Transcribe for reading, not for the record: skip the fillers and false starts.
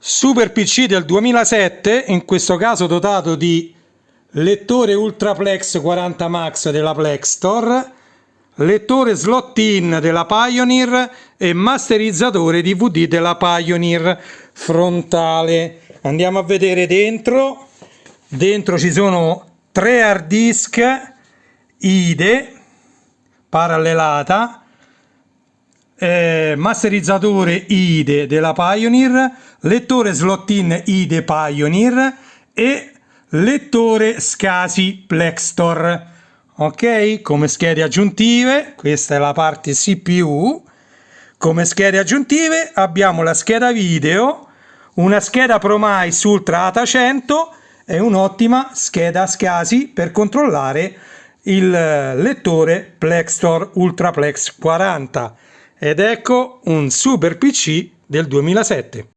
Super PC del 2007, in questo caso dotato di lettore UltraPlex 40 Max della Plex Store, lettore slot-in della Pioneer e masterizzatore DVD della Pioneer frontale. Andiamo a vedere dentro. Dentro ci sono 3 hard disk IDE parallelata, masterizzatore IDE della Pioneer, lettore slot-in IDE Pioneer e lettore SCSI Plex Store. Ok, come schede aggiuntive, questa è la parte CPU. Come schede aggiuntive abbiamo la scheda video, una scheda ProMice Ultra ATA 100 e un'ottima scheda SCSI per controllare il lettore Plex Store UltraPlex 40. Ed ecco un super PC del 2007.